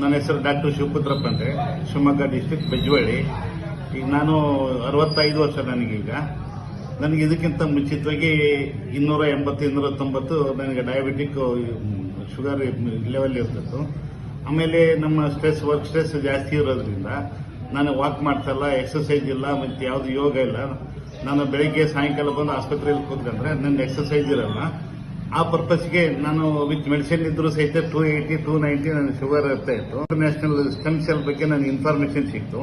ನನ್ನ ಹೆಸರು ಡಾಕ್ಟರ್ ಶಿವಪುತ್ರಪ್ಪ ಅಂದ್ರೆ ಶಿವಮೊಗ್ಗ ಡಿಸ್ಟ್ರಿಕ್ಟ್ ಬೆಜ್ವಳ್ಳಿ. ಈಗ ನಾನು 65 ವರ್ಷ ನನಗೀಗ. ನನಗೆ ಇದಕ್ಕಿಂತ ಮುಂಚಿತವಾಗಿ 280 290 ನನಗೆ ಡಯಾಬಿಟಿಕ್ ಶುಗರ್ ಲೆವೆಲ್ ಇರ್ತಿತ್ತು. ಆಮೇಲೆ ನಮ್ಮ ವರ್ಕ್ ಸ್ಟ್ರೆಸ್ ಜಾಸ್ತಿ ಇರೋದ್ರಿಂದ ನಾನು ವಾಕ್ ಮಾಡ್ತಲ್ಲ, ಎಕ್ಸರ್ಸೈಸ್ ಇಲ್ಲ, ಮತ್ತು ಯಾವುದು ಯೋಗ ಇಲ್ಲ. ನಾನು ಬೆಳಿಗ್ಗೆ ಸಾಯಂಕಾಲ ಬಂದು ಆಸ್ಪತ್ರೆಯಲ್ಲಿ ಕೂತ್ಕೊಂಡ್ರೆ ನನ್ನ ಎಕ್ಸರ್ಸೈಸ್ ಇರಲ್ಲ. ಆ ಪರ್ಪಸ್ಗೆ ನಾನು ವಿತ್ ಮೆಡಿಸಿನ್ ಇದ್ರೂ ಸಹಿತ 280 290 ನನ್ನ ಶುಗರ್ ಇರ್ತಾ ಇತ್ತು. ಇಂಟರ್ನ್ಯಾಷನಲ್ ಸ್ಟೆಮ್ ಸೆಲ್ ಬಗ್ಗೆ ನನಗೆ ಇನ್ಫಾರ್ಮೇಶನ್ ಸಿಕ್ತು.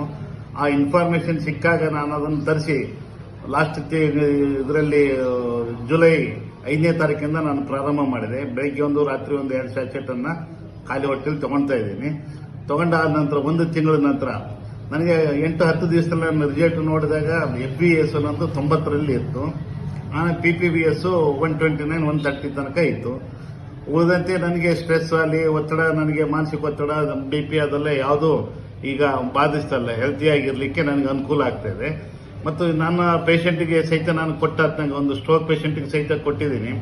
ಆ ಇನ್ಫಾರ್ಮೇಶನ್ ಸಿಕ್ಕಾಗ ನಾನು ಅದನ್ನು ತರಿಸಿ ಲಾಸ್ಟ್ ಇದರಲ್ಲಿ ಜುಲೈ 5ನೇ ತಾರೀಕಿಂದ ನಾನು ಪ್ರಾರಂಭ ಮಾಡಿದೆ. ಬೆಳಗ್ಗೆ ಒಂದು ರಾತ್ರಿ 2 ಸ್ಯಾಚೆಟ್ ಅನ್ನ ಖಾಲಿ ಹೊಟ್ಟೆಲಿ ತಗೊಳ್ತಾ ಇದ್ದೀನಿ. ತಗೊಂಡಾದ ನಂತರ 1 ತಿಂಗಳ ನಂತರ ನನಗೆ 8-10 ದಿವಸದಲ್ಲಿ ನನ್ನ ರಿಸಲ್ಟ್ ನೋಡಿದಾಗ FBS ಅನ್ನೋದು 90ರಲ್ಲಿ ಇತ್ತು. ಆಮೇಲೆ PPBS 129 130 ತನಕ ಇತ್ತು. ಉಳಿದಂತೆ ನನಗೆ ಸ್ಟ್ರೆಸ್ ಅಲ್ಲಿ ಒತ್ತಡ, ನನಗೆ ಮಾನಸಿಕ ಒತ್ತಡ, BP ಅದೆಲ್ಲ ಯಾವುದು ಈಗ ಬಾಧಿಸ್ತಲ್ಲ. ಹೆಲ್ತಿಯಾಗಿರ್ಲಿಕ್ಕೆ ನನಗೆ ಅನುಕೂಲ ಆಗ್ತಾ ಇದೆ. ಮತ್ತು ನನ್ನ ಪೇಷಂಟ್ಗೆ ಸಹಿತ ನಾನು ನನಗೆ ಒಂದು ಸ್ಟ್ರೋಕ್ ಪೇಷಂಟ್ಗೆ ಸಹಿತ ಕೊಟ್ಟಿದ್ದೀನಿ.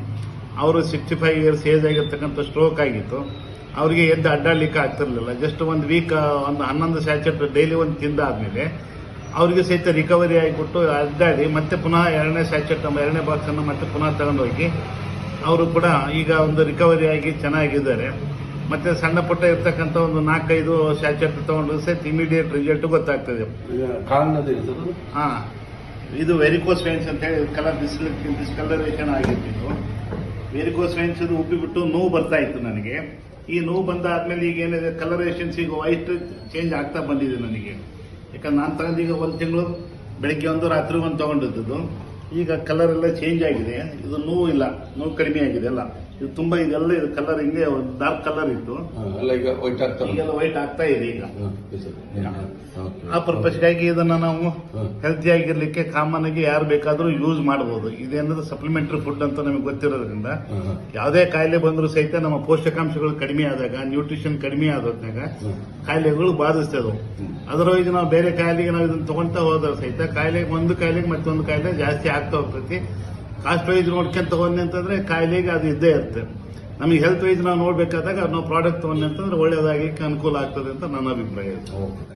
ಅವರು 65 ಇಯರ್ಸ್ ಏಜ್ ಆಗಿರ್ತಕ್ಕಂಥ ಸ್ಟ್ರೋಕ್ ಆಗಿತ್ತು. ಅವರಿಗೆ ಎದ್ದು ಅಡ್ಡಾಡ್ಲಿಕ್ಕೆ ಆಗ್ತಿರ್ಲಿಲ್ಲ. ಜಸ್ಟ್ 1 ವೀಕ್ 11 ಸ್ಯಾಚೆಟ್ ಡೈಲಿ ಒಂದು ತಿಂದಾದ್ಮೇಲೆ ಅವರಿಗೆ ಸಹಿತ ರಿಕವರಿ ಆಗಿಬಿಟ್ಟು ಅಡ್ಡಾಡಿ ಮತ್ತೆ ಪುನಃ 2ನೇ ಸ್ಯಾಚೆಟ್ 2ನೇ ಬಾಕ್ಸ್ ಅನ್ನು ಮತ್ತೆ ಪುನಃ ತಗೊಂಡೋಗಿ ಅವರು ಕೂಡ ಈಗ ಒಂದು ರಿಕವರಿ ಆಗಿ ಚೆನ್ನಾಗಿದ್ದಾರೆ. ಮತ್ತೆ ಸಣ್ಣ ಪುಟ್ಟ ಇರ್ತಕ್ಕಂಥ ಒಂದು 4-5 ಸ್ಯಾಚೆಟ್ ತಗೊಂಡು ಸಹಿತ ಇಮಿಡಿಯೇಟ್ ರಿಸಲ್ಟ್ ಗೊತ್ತಾಗ್ತದೆ. ಇದು ವೆರಿಕೋಸ್ ವೆನ್ಸ್ ಅಂತ ಹೇಳಿ ಡಿಸ್ಕಲರೇಷನ್ ಆಗಿರ್ತಿತ್ತು. ವೆರಿಕೋಸ್ ವೆನ್ಸ್ ಇದು ಉಬ್ಬಿಬಿಟ್ಟು ನೋವು ಬರ್ತಾ ಇತ್ತು ನನಗೆ. ಈ ನೋವು ಬಂದಾದ್ಮೇಲೆ ಈಗ ಏನಿದೆ ಕಲರೇಷನ್ಸ್ ಈಗ ವೈಟ್ ಚೇಂಜ್ ಆಗ್ತಾ ಬಂದಿದೆ ನನಗೆ. ಯಾಕಂದ್ರೆ ನಾನು ತಗೊಂಡೀಗ 1 ತಿಂಗಳು ಬೆಳಿಗ್ಗೆ 1 ರಾತ್ರಿ 1 ತಗೊಂಡಿದ್ದು. ಈಗ ಕಲರ್ ಎಲ್ಲ ಚೇಂಜ್ ಆಗಿದೆ. ಇದು ನೋವು ಇಲ್ಲ, ನೋವು ಕಡಿಮೆ ಆಗಿದೆ. ಎಲ್ಲ ಇದು ತುಂಬಾ ಇದೆಲ್ಲ ಇದು ಕಲರ್ ಹಿಂಗೆ ಡಾರ್ಕ್ ಕಲರ್ ಇತ್ತು, ಈಗೆಲ್ಲ ವೈಟ್ ಆಗ್ತಾ ಇದೆ ಈಗ. ಆ ಪರ್ಪಸ್ಗಾಗಿ ಇದನ್ನ ನಾವು ಹೆಲ್ತಿ ಆಗಿರ್ಲಿಕ್ಕೆ ಕಾಮನ್ ಆಗಿ ಯಾರು ಬೇಕಾದ್ರೂ ಯೂಸ್ ಮಾಡಬಹುದು. ಇದೇನಂದ್ರೆ ಸಪ್ಲಿಮೆಂಟರಿ ಫುಡ್ ಅಂತ ನಮಗೆ ಗೊತ್ತಿರೋದ್ರಿಂದ ಯಾವುದೇ ಕಾಯಿಲೆ ಬಂದರೂ ಸಹಿತ ನಮ್ಮ ಪೋಷಕಾಂಶಗಳು ಕಡಿಮೆ ಆದಾಗ, ನ್ಯೂಟ್ರಿಷನ್ ಕಡಿಮೆ ಆದಾಗ ಕಾಯಿಲೆಗಳು ಬಾಧಿಸ್ತದೆ. ಅದರೊಳಗೆ ನಾವು ಬೇರೆ ಕಾಯಿಲೆಗೆ ನಾವು ಇದನ್ನ ತಗೊಂತಾ ಹೋದ್ರೆ ಸಹಿತ ಒಂದು ಕಾಯಿಲೆಗೆ ಮತ್ತೊಂದು ಕಾಯಿಲೆ ಜಾಸ್ತಿ ಆಗ್ತಾ ಹೋಗ್ತೈತಿ. ಕಾಸ್ಟ್ ವೈಸ್ ನೋಡ್ಕೊಂತ ತಗೊಂಡೆ ಅಂತಂದ್ರೆ ಕಾಯಿಲೆಗೆ ಅದು ಇದ್ದೇ ಇರುತ್ತೆ. ನಮಗೆ ಹೆಲ್ತ್ ವೈಸ್ ನಾವು ನೋಡ್ಬೇಕಾದಾಗ ನಾವು ಪ್ರಾಡಕ್ಟ್ ತಗೊಂಡೆ ಅಂತಂದ್ರೆ ಒಳ್ಳೇದಾಗಲಿಕ್ಕೆ ಅನುಕೂಲ ಆಗ್ತದೆ ಅಂತ ನನ್ನ ಅಭಿಪ್ರಾಯ.